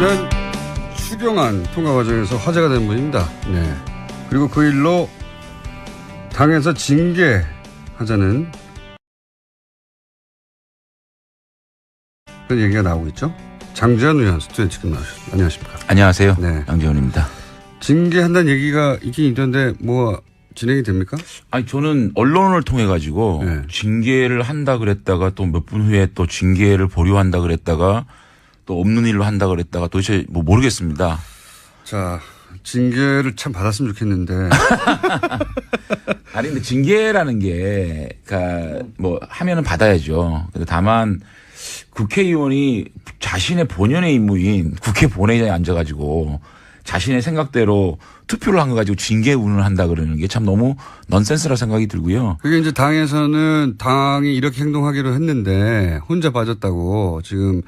지난 추경안 통과 과정에서 화제가 된 분입니다. 네. 그리고 그 일로 당에서 징계하자는 그런 얘기가 나오고 있죠. 장제원 의원 스튜디오에 지금 나오셨습니다. 안녕하십니까. 안녕하세요. 네. 장제원입니다. 징계한다는 얘기가 있긴 있던데 뭐 진행이 됩니까? 아니 저는 언론을 통해 가지고 네. 징계를 한다 그랬다가 또 몇 분 후에 또 징계를 보류한다 그랬다가 또 없는 일로 한다 그랬다가 도대체 뭐 모르겠습니다. 자, 징계를 참 받았으면 좋겠는데. 아니 근데 징계라는 게 그러니까 뭐 하면은 받아야죠. 근데 다만 국회의원이 자신의 본연의 임무인 국회 본회의장에 앉아가지고 자신의 생각대로 투표를 한 거 가지고 징계 운운을 한다 그러는 게 참 너무 넌센스라 생각이 들고요. 그게 이제 당에서는 당이 이렇게 행동하기로 했는데 혼자 빠졌다고 지금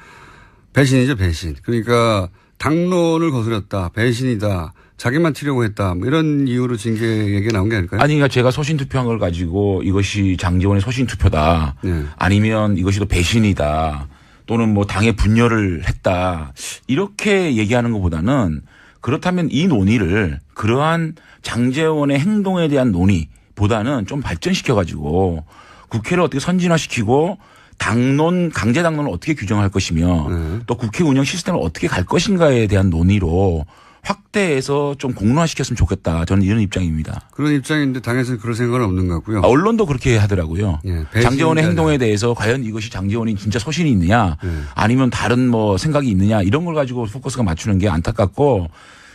배신이죠, 배신. 그러니까 당론을 거스렸다, 배신이다, 자기만 튀려고 했다, 뭐 이런 이유로 징계 얘기가 나온 게 아닐까요? 아니, 그러니까 제가 소신 투표한 걸 가지고 이것이 장제원의 소신 투표다. 네. 아니면 이것이 또 배신이다. 또는 뭐 당의 분열을 했다. 이렇게 얘기하는 것보다는 그렇다면 이 논의를 그러한 장제원의 행동에 대한 논의보다는 좀 발전시켜 가지고 국회를 어떻게 선진화시키고 당론, 강제 당론을 어떻게 규정할 것이며 또 국회 운영 시스템을 어떻게 갈 것인가에 대한 논의로 확대해서 좀 공론화시켰으면 좋겠다. 저는 이런 입장입니다. 그런 입장인데 당에서는 그럴 생각은 없는 것 같고요. 언론도 그렇게 하더라고요. 예, 장제원의 행동에 대해서 과연 이것이 장제원이 진짜 소신이 있느냐 아니면 다른 뭐 생각이 있느냐 이런 걸 가지고 포커스가 맞추는 게 안타깝고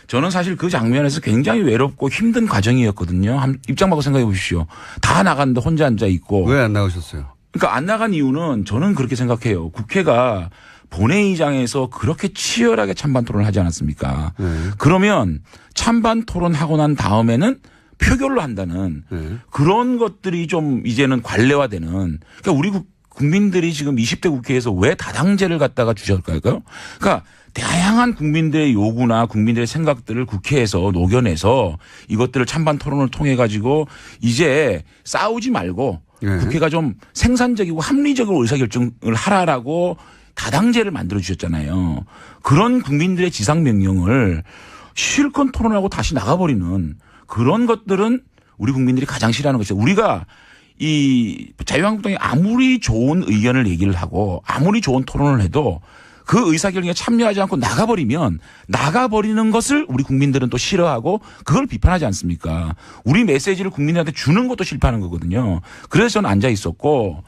저는 사실 그 장면에서 굉장히 외롭고 힘든 과정이었거든요. 입장 바꿔 생각해 보십시오. 다 나갔는데 혼자 앉아 있고. 왜 안 나오셨어요? 그러니까 안 나간 이유는 저는 그렇게 생각해요. 국회가 본회의장에서 그렇게 치열하게 찬반 토론을 하지 않았습니까? 그러면 찬반 토론하고 난 다음에는 표결로 한다는 그런 것들이 좀 이제는 관례화되는 그러니까 우리 국민들이 지금 20대 국회에서 왜 다당제를 갖다가 주셨을까요? 그러니까 다양한 국민들의 요구나 국민들의 생각들을 국회에서 녹여내서 이것들을 찬반 토론을 통해 가지고 이제 싸우지 말고 국회가 좀 생산적이고 합리적으로 의사결정을 하라라고 다당제를 만들어 주셨잖아요. 그런 국민들의 지상 명령을 실컷 토론하고 다시 나가버리는 그런 것들은 우리 국민들이 가장 싫어하는 것이죠. 우리가 이 자유한국당이 아무리 좋은 의견을 얘기를 하고 아무리 좋은 토론을 해도 그 의사결정에 참여하지 않고 나가버리는 것을 우리 국민들은 또 싫어하고 그걸 비판하지 않습니까? 우리 메시지를 국민들한테 주는 것도 실패하는 거거든요. 그래서 저는 앉아 있었고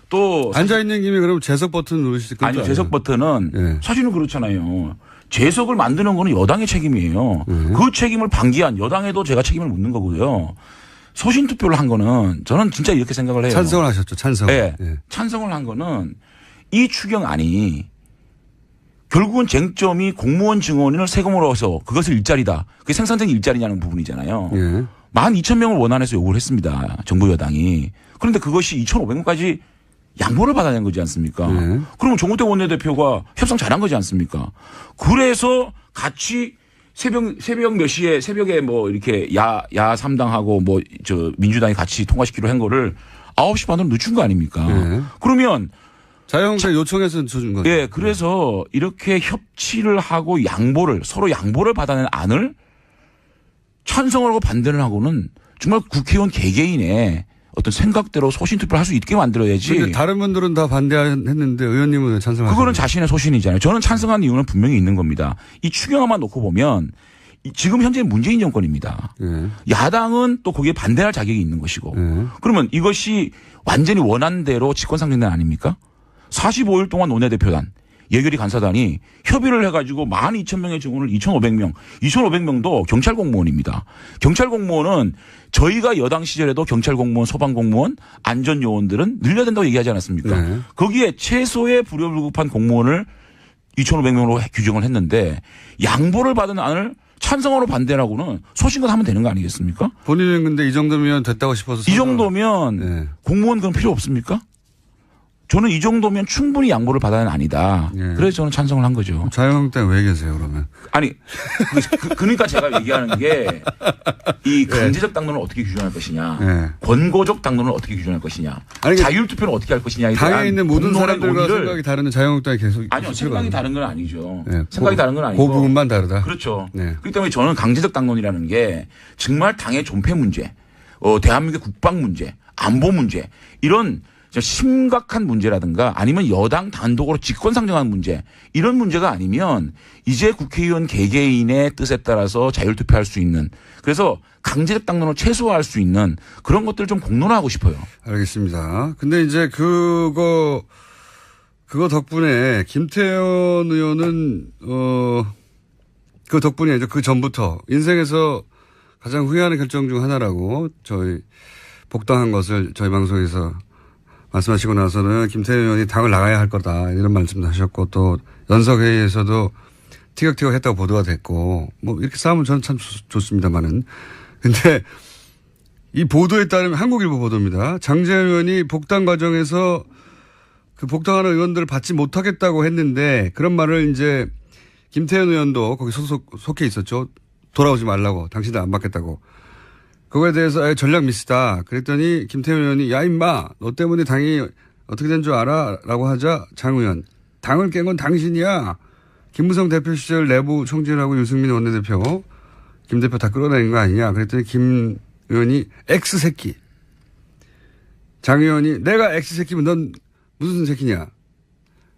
또 앉아있는 김에 그럼 재석 버튼 누르실 건지. 아니요. 재석 버튼은 네. 사실은 그렇잖아요. 재석을 만드는 거는 여당의 책임이에요. 그 책임을 방기한 여당에도 제가 책임을 묻는 거고요. 소신 투표를 한 거는 저는 진짜 이렇게 생각을 해요. 찬성을 하셨죠. 찬성. 네. 네. 찬성을 한 거는 이 추경안이 결국은 쟁점이 공무원 증원을 세금으로 해서 그것을 일자리다. 그게 생산적인 일자리냐는 부분이잖아요. 예. 12,000명을 원안에서 요구를 했습니다. 정부 여당이. 그런데 그것이 2,500명까지 양보를 받아낸 거지 않습니까? 네. 그러면 정우택 원내대표가 협상 잘한 거지 않습니까? 그래서 같이 새벽 몇 시에 새벽에 뭐 이렇게 야 3당하고 뭐 저 민주당이 같이 통과시키기로 한 거를 9시 반으로 늦춘 거 아닙니까? 네. 그러면 자유한국당 요청해서 줘준 거죠. 예, 그래서 이렇게 협치를 하고 서로 양보를 받아낸 안을 찬성을 하고 반대를 하고는 정말 국회의원 개개인의 어떤 생각대로 소신 투표를 할 수 있게 만들어야지. 근데 다른 분들은 다 반대했는데 의원님은 왜 찬성하셨어요? 그거는 자신의 소신이잖아요. 저는 찬성한 이유는 분명히 있는 겁니다. 이 추경안만 놓고 보면 지금 현재 문재인 정권입니다. 예. 야당은 또 거기에 반대할 자격이 있는 것이고. 그러면 이것이 완전히 원한대로 직권 상정된 아닙니까? 45일 동안 원내대표단, 예결위 간사단이 협의를 해가지고 12,000명의 증원을 2,500명. 2,500명도 경찰 공무원입니다. 경찰 공무원은 저희가 여당 시절에도 경찰 공무원, 소방 공무원, 안전 요원들은 늘려야 된다고 얘기하지 않았습니까? 네. 거기에 최소의 불효불급한 공무원을 2,500명으로 규정을 했는데 양보를 받은 안을 찬성으로 반대라고는 소신껏 하면 되는 거 아니겠습니까? 본인은 근데 이 정도면 됐다고 싶어서. 이 정도면 네. 공무원 그럼 필요 없습니까? 저는 이 정도면 충분히 양보를 받아야 아니다. 예. 그래서 저는 찬성을 한 거죠. 자유한국당 왜 계세요 그러면? 아니 그러니까 제가 얘기하는 게 이 강제적 당론을 어떻게 규정할 것이냐, 예. 권고적 당론을 어떻게 규정할 것이냐, 아니, 자율투표는 어떻게 할 것이냐에 대한 당에 있는 모든 공론의 사람들과 논의를 생각이 다른 자유한국당이 계속 아니요 생각이 다른 건 아니죠. 네. 생각이 다른 건 아니고 그 부분만 다르다. 그렇죠. 네. 그렇기 때문에 저는 강제적 당론이라는 게 정말 당의 존폐 문제, 대한민국의 국방 문제, 안보 문제 이런 심각한 문제라든가 아니면 여당 단독으로 직권상정하는 문제 이런 문제가 아니면 이제 국회의원 개개인의 뜻에 따라서 자율투표할 수 있는 그래서 강제적 당론을 최소화할 수 있는 그런 것들을 좀 공론화하고 싶어요. 알겠습니다. 근데 이제 그거 덕분에 김태현 의원은 그 덕분이죠. 그 전부터 인생에서 가장 후회하는 결정 중 하나라고 저희 복당한 것을 저희 방송에서 말씀하시고 나서는 김태현 의원이 당을 나가야 할 거다 이런 말씀도 하셨고 또 연석회의에서도 티격태격 했다고 보도가 됐고 뭐 이렇게 싸우면 저는 참 좋습니다만은 근데 이 보도에 따르면 한국일보 보도입니다. 장재현 의원이 복당 과정에서 그 복당하는 의원들을 받지 못하겠다고 했는데 그런 말을 이제 김태현 의원도 거기 속해 있었죠. 돌아오지 말라고 당신들 안 받겠다고. 그거에 대해서 전략 미스다. 그랬더니 김태현 의원이 야 임마 너 때문에 당이 어떻게 된 줄 알아? 라고 하자 장 의원 당을 깬 건 당신이야. 김무성 대표 시절 내부 총질하고 유승민 원내대표 김 대표 다 끌어내린 거 아니냐. 그랬더니 김 의원이 X새끼. 장 의원이 내가 X새끼면 넌 무슨 새끼냐.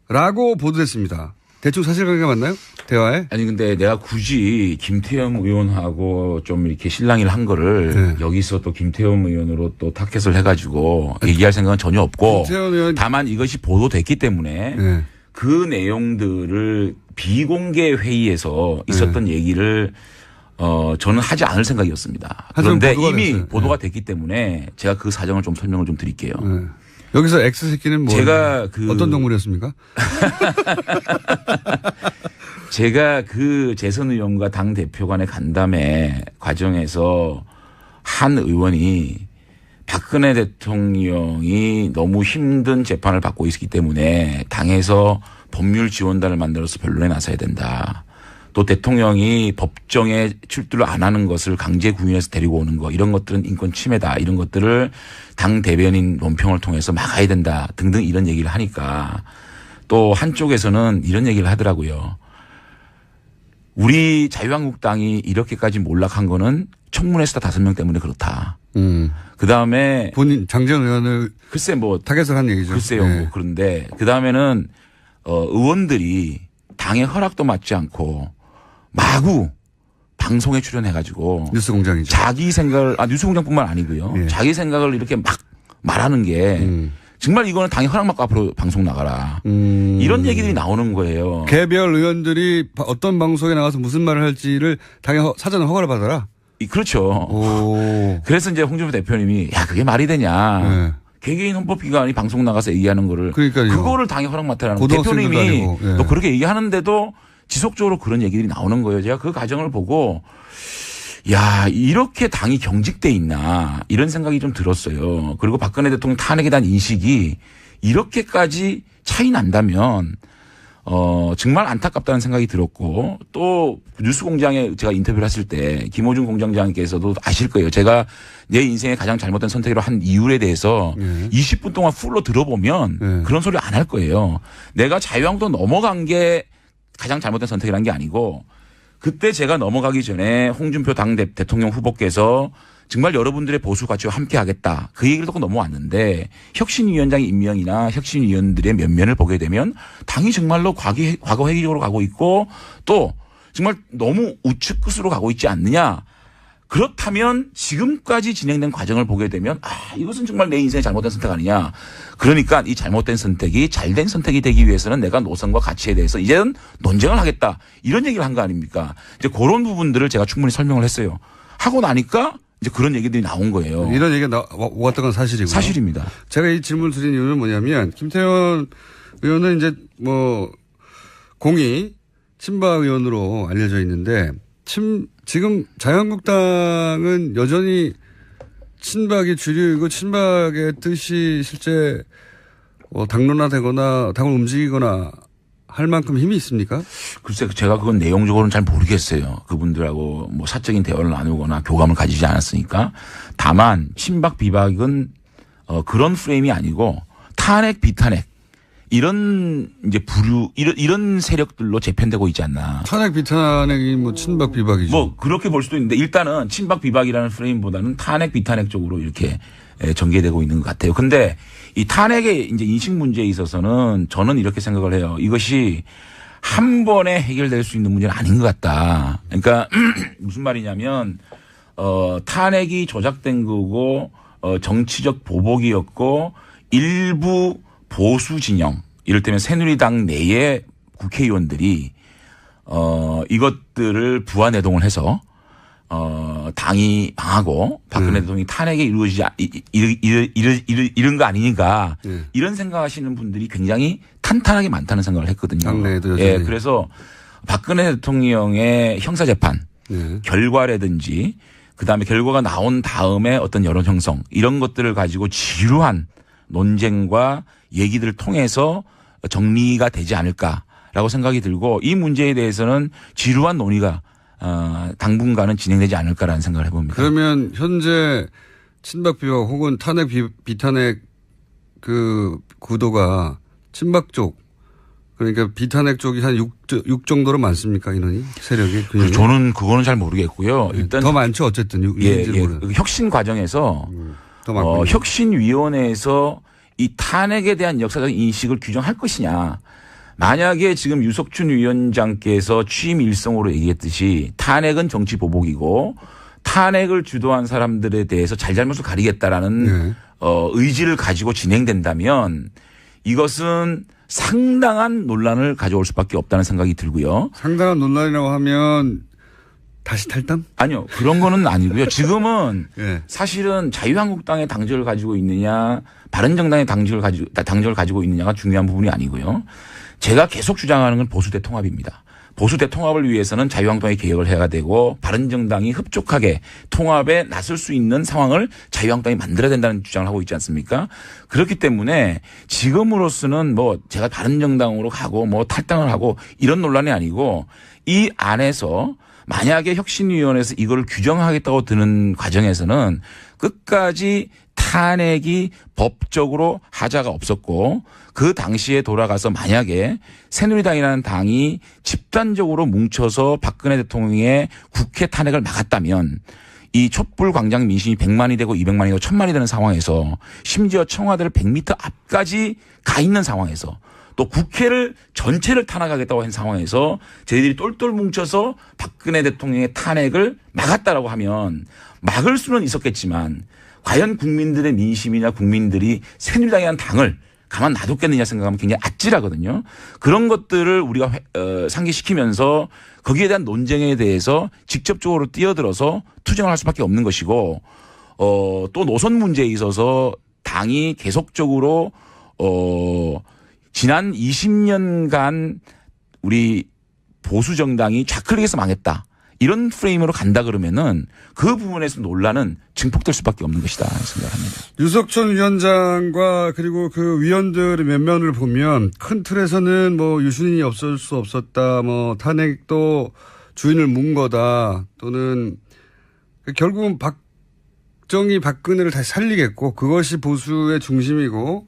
라고 보도됐습니다. 대충 사실관계가 맞나요? 대화에? 아니 근데 내가 굳이 김태형 의원하고 좀 이렇게 실랑이를 한 거를 네. 여기서 또 김태형 의원으로 또 타켓을 해가지고 얘기할 생각은 전혀 없고 김태현 의원 다만 이것이 보도됐기 때문에 네. 그 내용들을 비공개 회의에서 있었던 얘기를 저는 하지 않을 생각이었습니다. 그런데 보도가 이미 됐어요. 보도가 됐기 때문에 제가 그 사정을 좀 설명을 좀 드릴게요. 네. 여기서 X새끼는 뭐 제가 어떤 동물이었습니까? 제가 그 재선 의원과 당 대표 간의 간담회 과정에서 한 의원이 박근혜 대통령이 너무 힘든 재판을 받고 있기 때문에 당에서 법률 지원단을 만들어서 변론에 나서야 된다. 또 대통령이 법정에 출두를 안 하는 것을 강제 구인해서 데리고 오는 거 이런 것들은 인권 침해다. 이런 것들을 당 대변인 논평을 통해서 막아야 된다. 등등 이런 얘기를 하니까 또 한쪽에서는 이런 얘기를 하더라고요. 우리 자유한국당이 이렇게까지 몰락한 거는 청문회 스타 5명 때문에 그렇다. 그다음에 본인 장재현 의원을 글쎄 뭐 타겟을 한 얘기죠. 글쎄요. 네. 뭐 그런데 그다음에는 의원들이 당의 허락도 받지 않고 마구 방송에 출연해가지고 뉴스 공장이죠. 자기 생각을 뉴스 공장뿐만 아니고요. 예. 자기 생각을 이렇게 막 말하는 게 정말 이거는 당의 허락 받고 앞으로 방송 나가라. 이런 얘기들이 나오는 거예요. 개별 의원들이 어떤 방송에 나가서 무슨 말을 할지를 당의 사전 허가를 받아라. 그렇죠. 오. 그래서 이제 홍준표 대표님이 야 그게 말이 되냐. 네. 개개인 헌법기관이 방송 나가서 얘기하는 거를 그러니까요. 그거를 당의 허락 맡아라는 고등학생들도 대표님이 아니고, 예. 또 그렇게 얘기하는데도 지속적으로 그런 얘기들이 나오는 거예요. 제가 그 과정을 보고 야 이렇게 당이 경직돼 있나 이런 생각이 좀 들었어요. 그리고 박근혜 대통령 탄핵에 대한 인식이 이렇게까지 차이 난다면 정말 안타깝다는 생각이 들었고 또 뉴스공장에 제가 인터뷰를 했을 때 김호중 공장장께서도 아실 거예요. 제가 내 인생의 가장 잘못된 선택으로 한 이유에 대해서 20분 동안 풀로 들어보면 그런 소리 안 할 거예요. 내가 자유한국당 넘어간 게 가장 잘못된 선택이라는 게 아니고 그때 제가 넘어가기 전에 홍준표 당 대통령 후보께서 정말 여러분들의 보수 가치와 함께 하겠다. 그 얘기를 듣고 넘어왔는데 혁신위원장의 임명이나 혁신위원들의 면면을 보게 되면 당이 정말로 과거 회기적으로 가고 있고 또 정말 너무 우측 끝으로 가고 있지 않느냐. 그렇다면 지금까지 진행된 과정을 보게 되면 이것은 정말 내 인생의 잘못된 선택 아니냐. 그러니까 이 잘못된 선택이 잘된 선택이 되기 위해서는 내가 노선과 가치에 대해서 이제는 논쟁을 하겠다. 이런 얘기를 한 거 아닙니까? 이제 그런 부분들을 제가 충분히 설명을 했어요. 하고 나니까 이제 그런 얘기들이 나온 거예요. 이런 얘기가 오갔던 건 사실이고요. 사실입니다. 제가 이 질문을 드린 이유는 뭐냐면 김태현 의원은 이제 뭐 공이 친박 의원으로 알려져 있는데 지금 자유한국당은 여전히 친박이 주류이고 친박의 뜻이 실제 당론화되거나 당을 움직이거나 할 만큼 힘이 있습니까? 글쎄 제가 그건 내용적으로는 잘 모르겠어요. 그분들하고 뭐 사적인 대화를 나누거나 교감을 가지지 않았으니까. 다만 친박 비박은 그런 프레임이 아니고 탄핵 비탄핵 이런 이제 부류 이런 세력들로 재편되고 있지 않나. 탄핵 비탄핵이 뭐 친박 비박이죠. 뭐 그렇게 볼 수도 있는데 일단은 친박 비박이라는 프레임보다는 탄핵 비탄핵 쪽으로 이렇게 전개되고 있는 것 같아요. 근데 이 탄핵의 이제 인식 문제에 있어서는 저는 이렇게 생각을 해요. 이것이 한 번에 해결될 수 있는 문제는 아닌 것 같다. 그러니까 무슨 말이냐면 탄핵이 조작된 거고 정치적 보복이었고 일부 보수 진영 이를테면 새누리당 내의 국회의원들이 이것들을 부안해동을 해서 당이 망하고 박근혜 대통령이 탄핵에 이루어지지 이런 거 아니니까 이런 생각하시는 분들이 굉장히 탄탄하게 많다는 생각을 했거든요. 당내에도 여전히. 예, 그래서 박근혜 대통령의 형사재판 결과라든지 그다음에 결과가 나온 다음에 어떤 여론 형성 이런 것들을 가지고 지루한 논쟁과 얘기들을 통해서 정리가 되지 않을까라고 생각이 들고 이 문제에 대해서는 지루한 논의가 당분간은 진행되지 않을까라는 생각을 해봅니다. 그러면 현재 친박 비박 혹은 탄핵 비탄핵 그 구도가 친박 쪽 그러니까 비탄핵 쪽이 한 6 정도로 많습니까 인원이 세력이? 저는 그거는 잘 모르겠고요. 일단 더 많죠 어쨌든 6인지는 그 혁신 과정에서 더 혁신위원회에서 이 탄핵에 대한 역사적 인식을 규정할 것이냐. 만약에 지금 유석춘 위원장께서 취임 일성으로 얘기했듯이 탄핵은 정치 보복이고 탄핵을 주도한 사람들에 대해서 잘잘못을 가리겠다라는 의지를 가지고 진행된다면 이것은 상당한 논란을 가져올 수밖에 없다는 생각이 들고요. 상당한 논란이라고 하면 다시 탈당? 아니요. 그런 거는 아니고요. 지금은 네. 사실은 자유한국당의 당적을 가지고 있느냐 바른정당의 당적을 가지고 있느냐가 중요한 부분이 아니고요. 제가 계속 주장하는 건 보수 대통합입니다. 보수 대통합을 위해서는 자유한국당이 개혁을 해야 되고 바른정당이 흡족하게 통합에 나설 수 있는 상황을 자유한국당이 만들어야 된다는 주장을 하고 있지 않습니까? 그렇기 때문에 지금으로서는 뭐 제가 바른정당으로 가고 뭐 탈당을 하고 이런 논란이 아니고 이 안에서 만약에 혁신위원회에서 이걸 규정하겠다고 드는 과정에서는 끝까지 탄핵이 법적으로 하자가 없었고 그 당시에 돌아가서 만약에 새누리당이라는 당이 집단적으로 뭉쳐서 박근혜 대통령의 국회 탄핵을 막았다면 이 촛불 광장 민심이 100만이 되고 200만이 되고 1000만이 되는 상황에서 심지어 청와대를 100m 앞까지 가 있는 상황에서 또 국회를 전체를 탄핵하겠다고 한 상황에서 저희들이 똘똘 뭉쳐서 박근혜 대통령의 탄핵을 막았다라고 하면 막을 수는 있었겠지만 과연 국민들의 민심이나 국민들이 새누리당이라는 당을 가만 놔뒀겠느냐 생각하면 굉장히 아찔하거든요. 그런 것들을 우리가 상기시키면서 거기에 대한 논쟁에 대해서 직접적으로 뛰어들어서 투쟁을 할 수밖에 없는 것이고 또 노선 문제에 있어서 당이 계속적으로 지난 20년간 우리 보수 정당이 좌클릭해서 망했다. 이런 프레임으로 간다 그러면은 그 부분에서 논란은 증폭될 수밖에 없는 것이다 생각합니다. 유석춘 위원장과 그리고 그 위원들의 면면을 보면 큰 틀에서는 뭐 유승민이 없을 수 없었다. 뭐 탄핵도 주인을 문 거다. 또는 결국은 박정희 박근혜를 다시 살리겠고 그것이 보수의 중심이고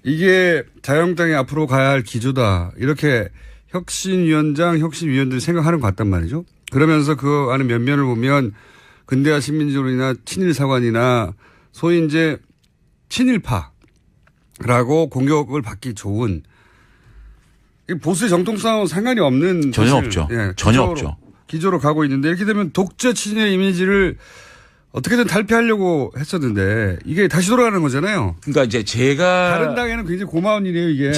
이게 자유한국당이 앞으로 가야 할 기조다. 이렇게 혁신위원장, 혁신위원들이 생각하는 것 같단 말이죠. 그러면서 그 안에 면면을 보면 근대화 시민주의나 친일사관이나 소위 이제 친일파라고 공격을 받기 좋은 보수의 정통성하고 상관이 없는 전혀 없죠. 예, 전혀 없죠. 기조로 가고 있는데 이렇게 되면 독재 친일 이미지를 어떻게든 탈피하려고 했었는데 이게 다시 돌아가는 거잖아요. 그러니까 이제 제가 다른 당에는 굉장히 고마운 일이에요 이게.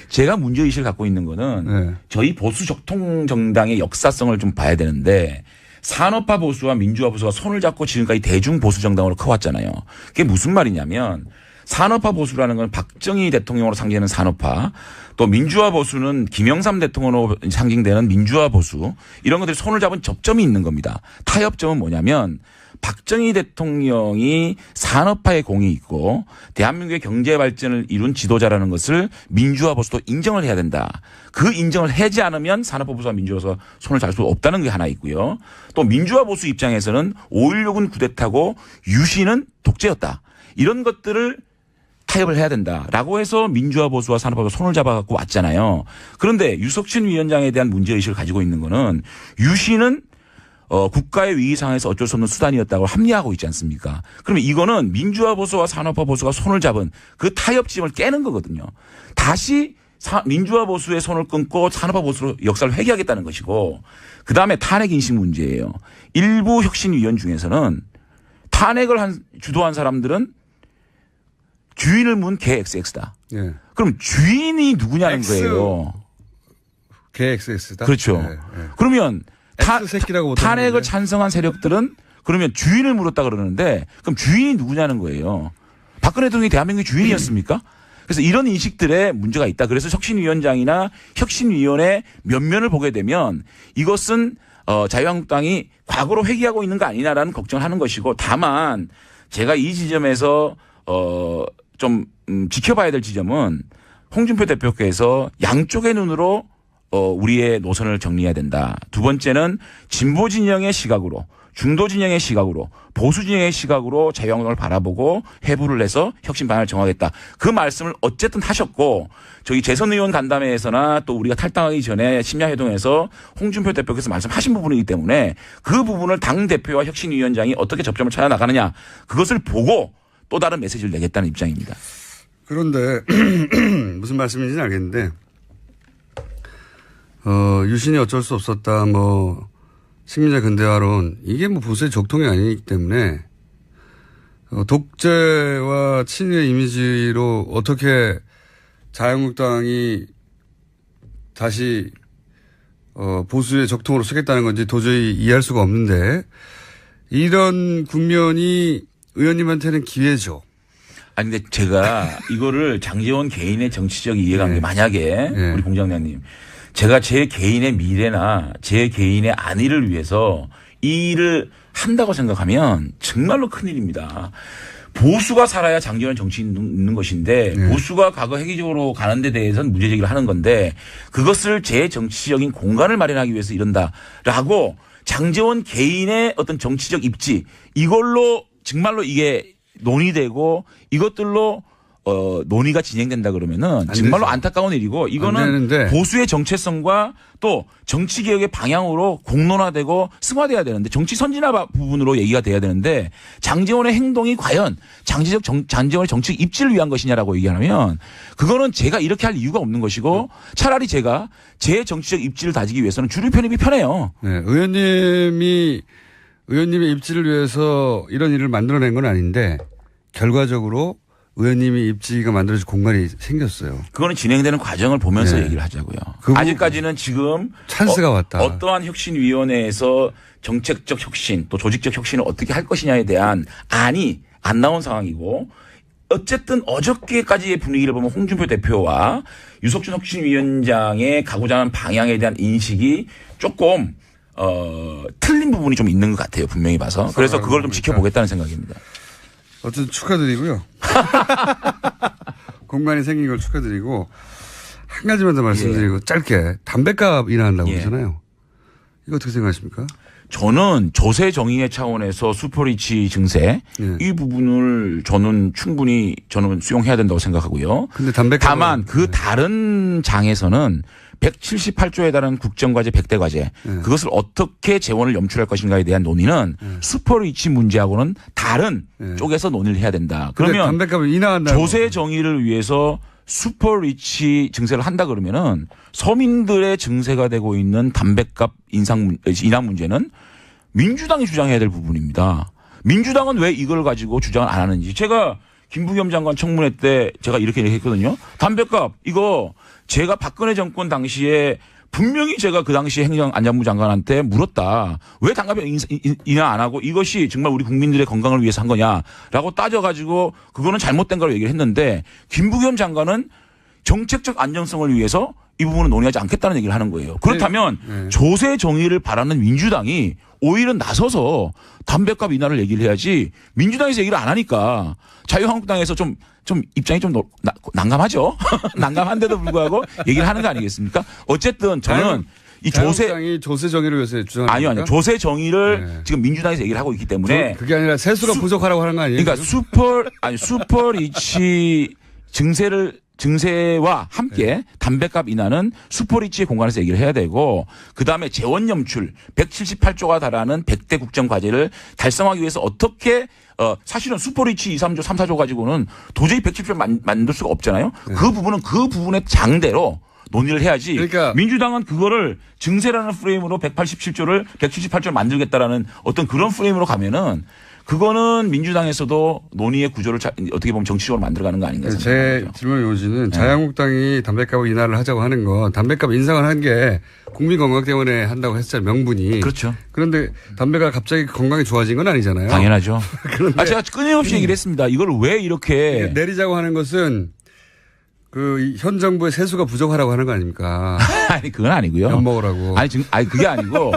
제가 문제의식을 갖고 있는 거는 저희 보수 적통 정당의 역사성을 좀 봐야 되는데 산업화 보수와 민주화 보수가 손을 잡고 지금까지 대중 보수 정당으로 커왔잖아요. 그게 무슨 말이냐면 산업화 보수라는 건 박정희 대통령으로 상징되는 산업화 또 민주화 보수는 김영삼 대통령으로 상징되는 민주화 보수 이런 것들이 손을 잡은 접점이 있는 겁니다. 타협점은 뭐냐면 박정희 대통령이 산업화에 공이 있고 대한민국의 경제 발전을 이룬 지도자라는 것을 민주화 보수도 인정을 해야 된다. 그 인정을 하지 않으면 산업화 보수와 민주화 보수가 손을 잡을 수 없다는 게 하나 있고요. 또 민주화 보수 입장에서는 5.16은 쿠데타고 유신은 독재였다. 이런 것들을 타협을 해야 된다라고 해서 민주화 보수와 산업화가 손을 잡아갖고 왔잖아요. 그런데 유석춘 위원장에 대한 문제의식을 가지고 있는 거는 유신은 국가의 위기 상황에서 어쩔 수 없는 수단이었다고 합리화하고 있지 않습니까? 그러면 이거는 민주화 보수와 산업화 보수가 손을 잡은 그 타협점을 깨는 거거든요. 다시 민주화 보수의 손을 끊고 산업화 보수로 역사를 회귀하겠다는 것이고 그다음에 탄핵 인식 문제예요. 일부 혁신위원 중에서는 탄핵을 주도한 사람들은 주인을 문 개 XX다. 예. 그럼 주인이 누구냐는 X. 거예요. 개 XX다. 그렇죠. 예, 예. 그러면 X새끼라고 탄핵을 찬성한 세력들은 그러면 주인을 물었다 그러는데 그럼 주인이 누구냐는 거예요. 박근혜 대통령이 대한민국의 주인이었습니까? 그래서 이런 인식들에 문제가 있다. 그래서 혁신위원장이나 혁신위원회 면면을 보게 되면 이것은 자유한국당이 과거로 회귀하고 있는 거 아니냐라는 걱정을 하는 것이고 다만 제가 이 지점에서 좀 지켜봐야 될 지점은 홍준표 대표께서 양쪽의 눈으로 우리의 노선을 정리해야 된다. 두 번째는 진보 진영의 시각으로 중도 진영의 시각으로 보수 진영의 시각으로 자유한국당을 바라보고 해부를 해서 혁신 방향을 정하겠다. 그 말씀을 어쨌든 하셨고 저희 재선 의원 간담회에서나 또 우리가 탈당하기 전에 심야회동에서 홍준표 대표께서 말씀하신 부분이기 때문에 그 부분을 당대표와 혁신위원장이 어떻게 접점을 찾아 나가느냐 그것을 보고 또 다른 메시지를 내겠다는 입장입니다. 그런데 무슨 말씀인지는 알겠는데 유신이 어쩔 수 없었다. 뭐 식민자 근대화론 이게 뭐 보수의 적통이 아니기 때문에 독재와 친일의 이미지로 어떻게 자유한국당이 다시 보수의 적통으로 쓰겠다는 건지 도저히 이해할 수가 없는데 이런 국면이 의원님한테는 기회죠. 아니 근데 제가 이거를 장제원 개인의 정치적 이해관계 만약에 우리 공장장님 제가 제 개인의 미래나 제 개인의 안위를 위해서 이 일을 한다고 생각하면 정말로 큰일입니다. 보수가 살아야 장제원 정치인이 있는 것인데 보수가 과거 획기적으로 가는 데 대해서는 문제제기를 하는 건데 그것을 제 정치적인 공간을 마련하기 위해서 이런다라고 장제원 개인의 어떤 정치적 입지 이걸로 정말로 이게 논의되고 이것들로 논의가 진행된다 그러면은 정말로 안타까운 일이고 이거는 보수의 정체성과 또 정치 개혁의 방향으로 공론화되고 승화돼야 되는데 정치 선진화 부분으로 얘기가 돼야 되는데 장제원의 행동이 과연 장제원의 정치적 입지를 위한 것이냐라고 얘기하면 그거는 제가 이렇게 할 이유가 없는 것이고 차라리 제가 제 정치적 입지를 다지기 위해서는 주류 편입이 편해요. 네, 의원님의 입지를 위해서 이런 일을 만들어낸 건 아닌데 결과적으로 의원님이 입지가 만들어질 공간이 생겼어요. 그거는 진행되는 과정을 보면서 얘기를 하자고요. 아직까지는 지금 찬스가 왔다. 어떠한 혁신위원회에서 정책적 혁신 또 조직적 혁신을 어떻게 할 것이냐에 대한 안이 안 나온 상황이고 어쨌든 어저께까지의 분위기를 보면 홍준표 대표와 유석춘 혁신위원장의 가고자 하는 방향에 대한 인식이 조금 틀린 부분이 좀 있는 것 같아요. 분명히 봐서. 그래서 그걸 좀 지켜보겠다는 생각입니다. 어쨌든 축하드리고요. 공간이 생긴 걸 축하드리고 한 가지만 더 말씀드리고 짧게 담배값 인하한다고 그러잖아요. 이거 어떻게 생각하십니까? 저는 조세 정의의 차원에서 슈퍼리치 증세 이 부분을 저는 충분히 수용해야 된다고 생각하고요. 근데 다만 그 다른 장에서는 178조에 달하는 국정과제 100대 과제 그것을 어떻게 재원을 염출할 것인가에 대한 논의는 슈퍼리치 문제하고는 다른 쪽에서 논의를 해야 된다. 그러면 담배값을 인하한다고. 조세 정의를 위해서 슈퍼리치 증세를 한다 그러면은 서민들의 증세가 되고 있는 담배값 인하 문제는 민주당이 주장해야 될 부분입니다. 민주당은 왜 이걸 가지고 주장을 안 하는지 제가 김부겸 장관 청문회 때 제가 이렇게 얘기했거든요. 담배값 이거 제가 박근혜 정권 당시에 분명히 제가 그 당시 행정안전부 장관한테 물었다. 왜 담배값 인하 안 하고 이것이 정말 우리 국민들의 건강을 위해서 한 거냐라고 따져가지고 그거는 잘못된 거라고 얘기를 했는데 김부겸 장관은 정책적 안정성을 위해서 이 부분은 논의하지 않겠다는 얘기를 하는 거예요. 그렇다면 네. 조세 정의를 바라는 민주당이 오히려 나서서 담배값 인하를 얘기를 해야지 민주당에서 얘기를 안 하니까 자유한국당에서 좀 입장이 좀 난감하죠. 난감한데도 불구하고 얘기를 하는 거 아니겠습니까? 어쨌든 저는 이 자유한국당이 조세 정의를 위해서 주장합니까? 아니요. 조세 정의를 지금 민주당에서 얘기를 하고 있기 때문에 그게 아니라 세수가 부족하라고 하는 거 아니에요? 그러니까 슈퍼리치 증세와 함께 담배값 인하는 슈퍼리치의 공간에서 얘기를 해야 되고 그다음에 재원 염출 178조가 달하는 100대 국정 과제를 달성하기 위해서 어떻게 사실은 슈퍼리치 2, 3조, 3, 4조 가지고는 도저히 170조 만들 수가 없잖아요. 그 부분은 그 부분의 장대로 논의를 해야지. 그러니까 민주당은 그거를 증세라는 프레임으로 178조를 만들겠다라는 어떤 그런 프레임으로 가면은 그거는 민주당에서도 논의의 구조를 어떻게 보면 정치적으로 만들어가는 거 아닌가 제 질문의 요지는 자유한국당이 담배값 인하를 하자고 하는 건 담배값 인상을 한 게 국민 건강 때문에 한다고 했잖아요. 명분이. 그렇죠. 그런데 담배가 갑자기 건강이 좋아진 건 아니잖아요. 당연하죠. 제가 끊임없이 얘기를 했습니다. 이걸 왜 이렇게 내리자고 하는 것은 그 현 정부의 세수가 부족하라고 하는 거 아닙니까? 아니 그건 아니고요. 엿먹으라고. 아니 그게 아니고